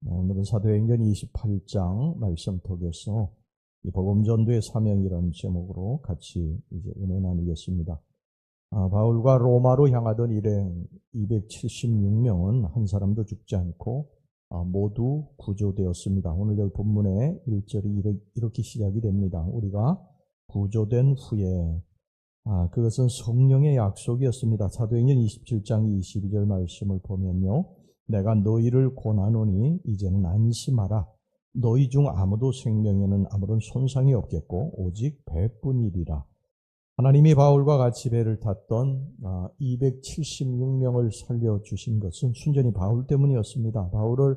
오늘은 사도행전 28장 말씀톡에서 이 복음전도의 사명이라는 제목으로 같이 이제 은혜 나누겠습니다. 바울과 로마로 향하던 일행 276명은 한 사람도 죽지 않고 모두 구조되었습니다. 오늘 여기 본문의 1절이 이렇게 시작이 됩니다. 우리가 구조된 후에 그것은 성령의 약속이었습니다. 사도행전 27장 22절 말씀을 보면요. 내가 너희를 권하노니 이제는 안심하라. 너희 중 아무도 생명에는 아무런 손상이 없겠고 오직 배뿐이리라. 하나님이 바울과 같이 배를 탔던 276명을 살려주신 것은 순전히 바울 때문이었습니다. 바울을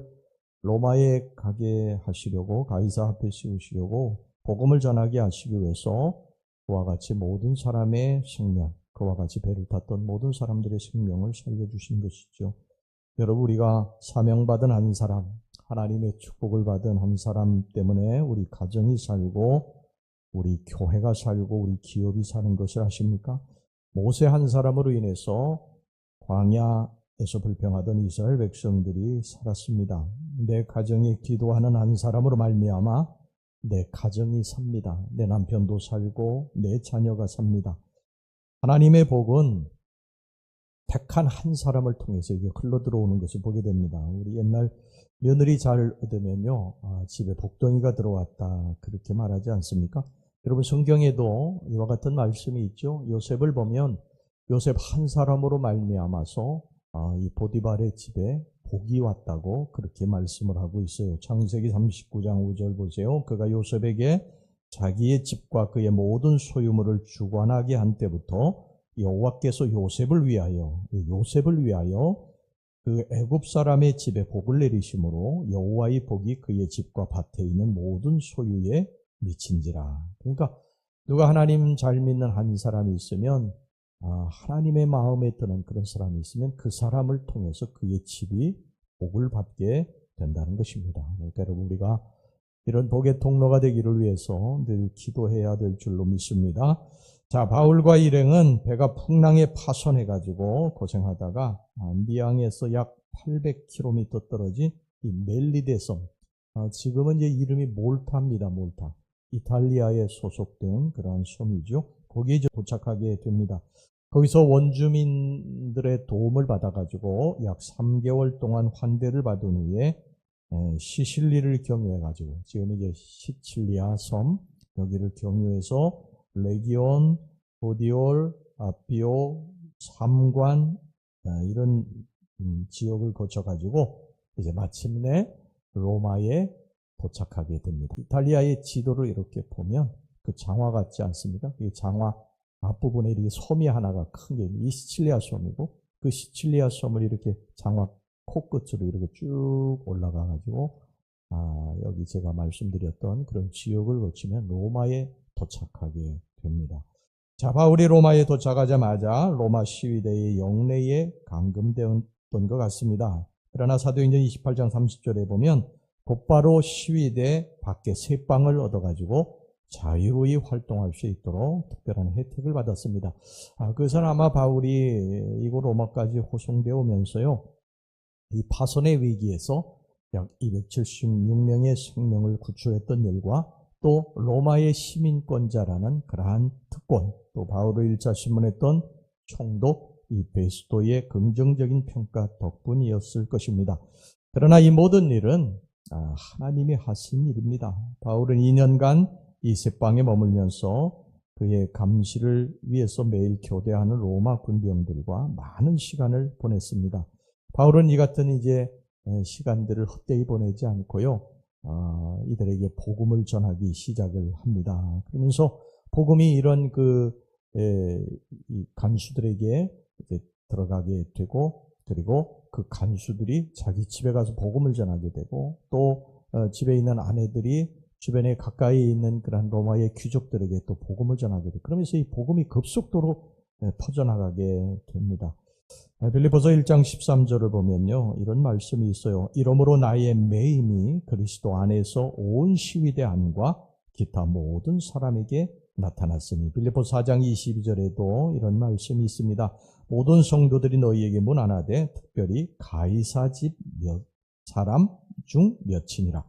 로마에 가게 하시려고 가이사 앞에 세우시려고 복음을 전하게 하시기 위해서 그와 같이 모든 사람의 생명, 그와 같이 배를 탔던 모든 사람들의 생명을 살려주신 것이죠. 여러분, 우리가 사명받은 한 사람, 하나님의 축복을 받은 한 사람 때문에 우리 가정이 살고 우리 교회가 살고 우리 기업이 사는 것을 아십니까? 모세 한 사람으로 인해서 광야에서 불평하던 이스라엘 백성들이 살았습니다. 내 가정에 기도하는 한 사람으로 말미암아 내 가정이 삽니다. 내 남편도 살고 내 자녀가 삽니다. 하나님의 복은 택한 한 사람을 통해서 이게 흘러들어오는 것을 보게 됩니다. 우리 옛날 며느리 잘 얻으면요, 집에 복덩이가 들어왔다 그렇게 말하지 않습니까? 여러분, 성경에도 이와 같은 말씀이 있죠. 요셉을 보면 요셉 한 사람으로 말미암아서 이 보디발의 집에 복이 왔다고 그렇게 말씀을 하고 있어요. 창세기 39장 5절 보세요. 그가 요셉에게 자기의 집과 그의 모든 소유물을 주관하게 한 때부터 여호와께서 요셉을 위하여 그 애굽 사람의 집에 복을 내리심으로 여호와의 복이 그의 집과 밭에 있는 모든 소유에 미친지라. 그러니까 누가 하나님 잘 믿는 한 사람이 있으면 하나님의 마음에 드는 그런 사람이 있으면 그 사람을 통해서 그의 집이 복을 받게 된다는 것입니다. 그러니까 여러분, 우리가 이런 복의 통로가 되기를 위해서 늘 기도해야 될 줄로 믿습니다. 자, 바울과 일행은 배가 풍랑에 파손해가지고 고생하다가 미항에서 약 800km 떨어진 이 멜리데 섬, 지금은 이제 이름이 몰타입니다. 몰타. 이탈리아에 소속된 그러한 섬이죠. 거기에 이제 도착하게 됩니다. 거기서 원주민들의 도움을 받아가지고 약 3개월 동안 환대를 받은 후에 시실리를 경유해가지고 지금 이제 시칠리아 섬 여기를 경유해서 레기온, 보디올, 아피오, 삼관 이런 지역을 거쳐가지고 이제 마침내 로마에 도착하게 됩니다. 이탈리아의 지도를 이렇게 보면 그 장화 같지 않습니까? 이 장화 앞부분에 이렇게 섬이 하나가 큰 게 이 시칠리아 섬이고 그 시칠리아 섬을 이렇게 장화 코끝으로 이렇게 쭉 올라가가지고 여기 제가 말씀드렸던 그런 지역을 거치면 로마에 도착하게 됩니다. 자, 바울이 로마에 도착하자마자 로마 시위대의 영내에 감금되었던 것 같습니다. 그러나 사도행전 28장 30절에 보면 곧바로 시위대 밖에 새방을 얻어가지고 자유로이 활동할 수 있도록 특별한 혜택을 받았습니다. 그것은 아마 바울이 이곳 로마까지 호송되어 오면서요, 이 파손의 위기에서 약 276명의 생명을 구출했던 일과 또 로마의 시민권자라는 그러한 특권, 또 바울을 1차 신문했던 총독 이 베스토의 긍정적인 평가 덕분이었을 것입니다. 그러나 이 모든 일은 하나님이 하신 일입니다. 바울은 2년간 이 새방에 머물면서 그의 감시를 위해서 매일 교대하는 로마 군병들과 많은 시간을 보냈습니다. 바울은 이 같은 이제 시간들을 헛되이 보내지 않고요, 이들에게 복음을 전하기 시작을 합니다. 그러면서 복음이 이런 이 간수들에게 이제 들어가게 되고, 그리고 그 간수들이 자기 집에 가서 복음을 전하게 되고, 또 집에 있는 아내들이 주변에 가까이 있는 그런 로마의 귀족들에게 또 복음을 전하게 되고, 그러면서 이 복음이 급속도로 퍼져나가게 됩니다. 빌립보서 1장 13절을 보면요, 이런 말씀이 있어요. 이러므로 나의 매임이 그리스도 안에서 온 시위대 안과 기타 모든 사람에게 나타났으니. 빌립보서 4장 22절에도 이런 말씀이 있습니다. 모든 성도들이 너희에게 문안하되 특별히 가이사 집 사람 중 몇이니라.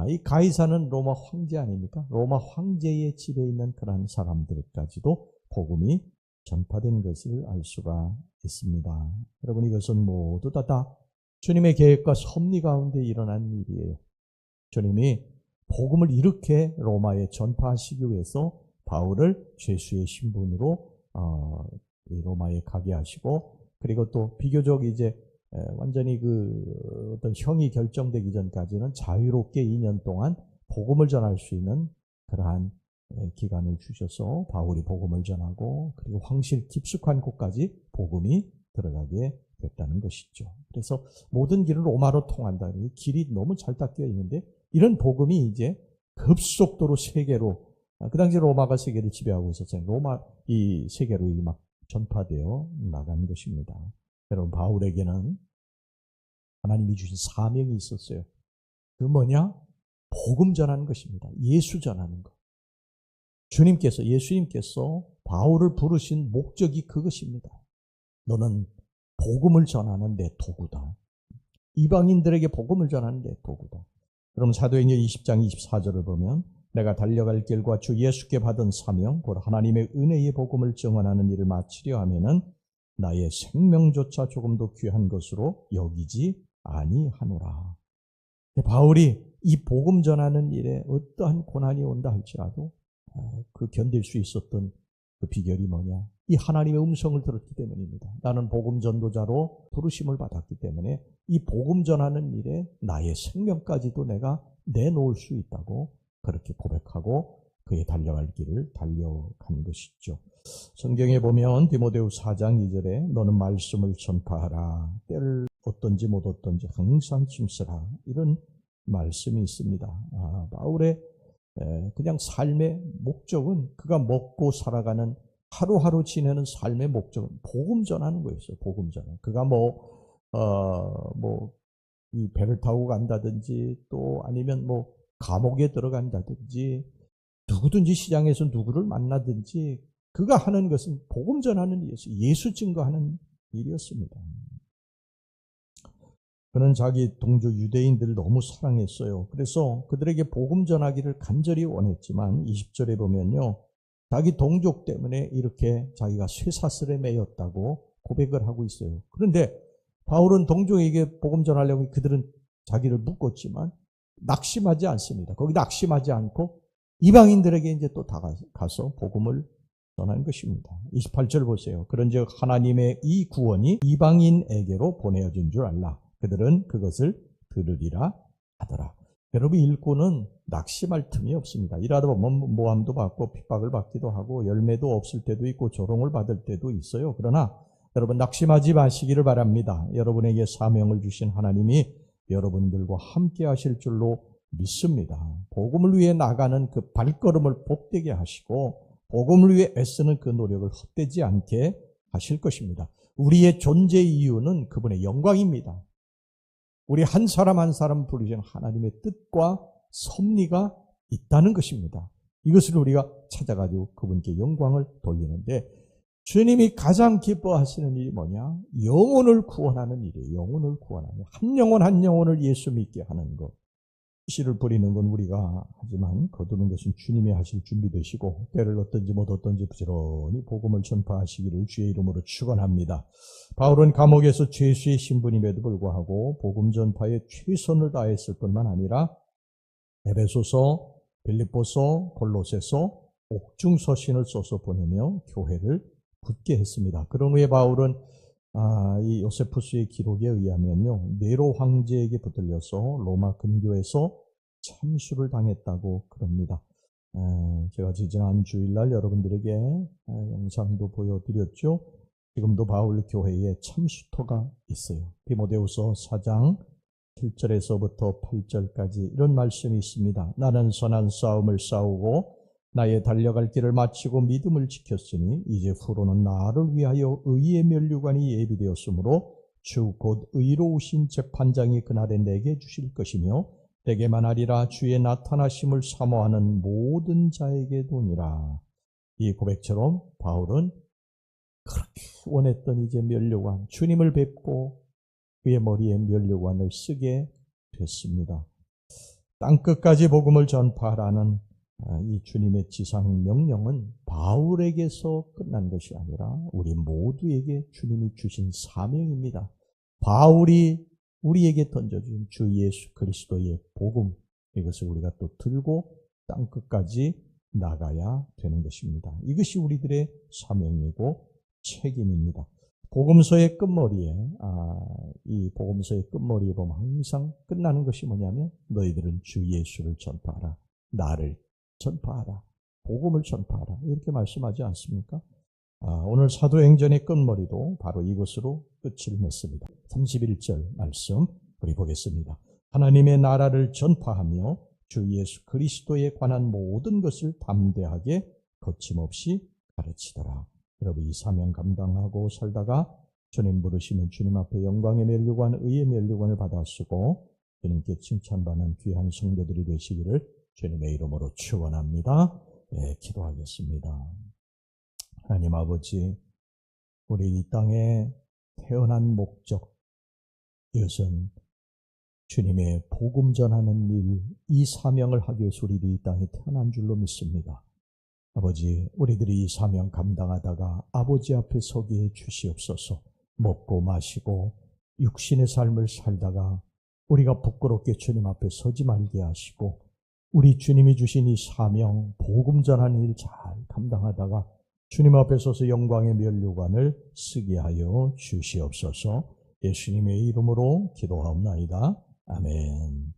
이 가이사는 로마 황제 아닙니까? 로마 황제의 집에 있는 그런 사람들까지도 복음이 전파된 것을 알 수가 있습니다. 여러분, 이것은 모두 다 주님의 계획과 섭리 가운데 일어난 일이에요. 주님이 복음을 이렇게 로마에 전파하시기 위해서 바울을 죄수의 신분으로 로마에 가게 하시고, 그리고 또 비교적 이제 완전히 그 어떤 형이 결정되기 전까지는 자유롭게 2년 동안 복음을 전할 수 있는 그러한 기간을 주셔서 바울이 복음을 전하고, 그리고 황실 깊숙한 곳까지 복음이 들어가게 됐다는 것이죠. 그래서 모든 길은 로마로 통한다. 길이 너무 잘 닦여 있는데 이런 복음이 이제 급속도로 세계로, 그 당시 로마가 세계를 지배하고 있었어요. 이 세계로 막 전파되어 나간 것입니다. 여러분, 바울에게는 하나님이 주신 사명이 있었어요. 그 뭐냐? 복음 전하는 것입니다. 예수 전하는 것. 예수님께서 바울을 부르신 목적이 그것입니다. 너는 복음을 전하는 내 도구다. 이방인들에게 복음을 전하는 내 도구다. 그럼 사도행전 20장 24절을 보면 내가 달려갈 길과 주 예수께 받은 사명, 곧 하나님의 은혜의 복음을 증언하는 일을 마치려 하면은 나의 생명조차 조금도 귀한 것으로 여기지 아니하노라. 바울이 이 복음 전하는 일에 어떠한 고난이 온다 할지라도 그 견딜 수 있었던 그 비결이 뭐냐? 이 하나님의 음성을 들었기 때문입니다. 나는 복음 전도자로 부르심을 받았기 때문에 이 복음 전하는 일에 나의 생명까지도 내가 내놓을 수 있다고 그렇게 고백하고 그의 달려갈 길을 달려간 것이죠. 성경에 보면 디모데후 4장 2절에 너는 말씀을 전파하라. 때를 어떤지 못 어떤지 항상 힘쓰라. 이런 말씀이 있습니다. 바울의 그냥 삶의 목적은 그가 먹고 살아가는 하루하루 지내는 삶의 목적은 복음 전하는 거였어요. 복음 전하는. 그가 이 배를 타고 간다든지 또 아니면 감옥에 들어간다든지 누구든지 시장에서 누구를 만나든지 그가 하는 것은 복음 전하는 일이었어요. 예수 증거하는 일이었습니다. 그는 자기 동족 유대인들을 너무 사랑했어요. 그래서 그들에게 복음 전하기를 간절히 원했지만 20절에 보면요. 자기 동족 때문에 이렇게 자기가 쇠사슬에 매였다고 고백을 하고 있어요. 그런데 바울은 동족에게 복음 전하려고 그들은 자기를 묶었지만 낙심하지 않습니다. 거기 낙심하지 않고 이방인들에게 이제 또 다가가서 복음을 전한 것입니다. 28절 보세요. 그런즉 하나님의 이 구원이 이방인에게로 보내어진 줄 알라. 그들은 그것을 들으리라 하더라. 여러분, 일꾼은 낙심할 틈이 없습니다. 일하다 보면 모함도 받고 핍박을 받기도 하고 열매도 없을 때도 있고 조롱을 받을 때도 있어요. 그러나 여러분, 낙심하지 마시기를 바랍니다. 여러분에게 사명을 주신 하나님이 여러분들과 함께 하실 줄로 믿습니다. 복음을 위해 나가는 그 발걸음을 복되게 하시고 복음을 위해 애쓰는 그 노력을 헛되지 않게 하실 것입니다. 우리의 존재 이유는 그분의 영광입니다. 우리 한 사람 한 사람 부르신 하나님의 뜻과 섭리가 있다는 것입니다. 이것을 우리가 찾아가지고 그분께 영광을 돌리는데 주님이 가장 기뻐하시는 일이 뭐냐? 영혼을 구원하는 일이에요. 영혼을 구원하는 한 영혼 한 영혼을 예수 믿게 하는 것. 씨를 뿌리는 건 우리가 하지만 거두는 것은 주님이 하실 준비되시고 때를 어떤지 못 어떤지 부지런히 복음을 전파하시기를 주의 이름으로 축원합니다. 바울은 감옥에서 죄수의 신분임에도 불구하고 복음 전파에 최선을 다했을 뿐만 아니라 에베소서, 빌립보서, 골로새서, 옥중서신을 써서 보내며 교회를 굳게 했습니다. 그런 후에 바울은 이 요세푸스의 기록에 의하면요, 네로 황제에게 붙들려서 로마 근교에서 참수를 당했다고 그럽니다. 제가 지난 주일날 여러분들에게 영상도 보여드렸죠. 지금도 바울 교회에 참수터가 있어요. 디모데후서 4장 7절에서부터 8절까지 이런 말씀이 있습니다. 나는 선한 싸움을 싸우고 나의 달려갈 길을 마치고 믿음을 지켰으니 이제 후로는 나를 위하여 의의 면류관이 예비되었으므로 주 곧 의로우신 재판장이 그날에 내게 주실 것이며 내게만 하리라. 주의 나타나심을 사모하는 모든 자에게도니라. 이 고백처럼 바울은 그렇게 원했던 이제 면류관, 주님을 뵙고 그의 머리에 면류관을 쓰게 됐습니다. 땅끝까지 복음을 전파하라는 이 주님의 지상 명령은 바울에게서 끝난 것이 아니라 우리 모두에게 주님이 주신 사명입니다. 바울이 우리에게 던져준 주 예수 그리스도의 복음, 이것을 우리가 또 들고 땅끝까지 나가야 되는 것입니다. 이것이 우리들의 사명이고 책임입니다. 복음서의 끝머리에 이 복음서의 끝머리에 보면 항상 끝나는 것이 뭐냐면 너희들은 주 예수를 전파하라, 나를 전파하라, 복음을 전파하라, 이렇게 말씀하지 않습니까? 오늘 사도행전의 끝머리도 바로 이것으로 끝을 맺습니다. 31절 말씀 우리 보겠습니다. 하나님의 나라를 전파하며 주 예수 그리스도에 관한 모든 것을 담대하게 거침없이 가르치더라. 여러분, 이 사명 감당하고 살다가 주님 부르시면 주님 앞에 영광의 면류관, 의의 면류관을 받아 쓰고 주님께 칭찬받는 귀한 성도들이 되시기를 주님의 이름으로 축원합니다. 기도하겠습니다. 하나님 아버지, 우리 이 땅에 태어난 목적, 이것은 주님의 복음 전하는 일, 이 사명을 하기 위해서 우리들이 이 땅에 태어난 줄로 믿습니다. 아버지, 우리들이 이 사명 감당하다가 아버지 앞에 서게 해 주시옵소서. 먹고 마시고 육신의 삶을 살다가 우리가 부끄럽게 주님 앞에 서지 말게 하시고, 우리 주님이 주신 이 사명, 복음 전하는 일 잘 감당하다가 주님 앞에 서서 영광의 면류관을 쓰게 하여 주시옵소서. 예수님의 이름으로 기도하옵나이다. 아멘.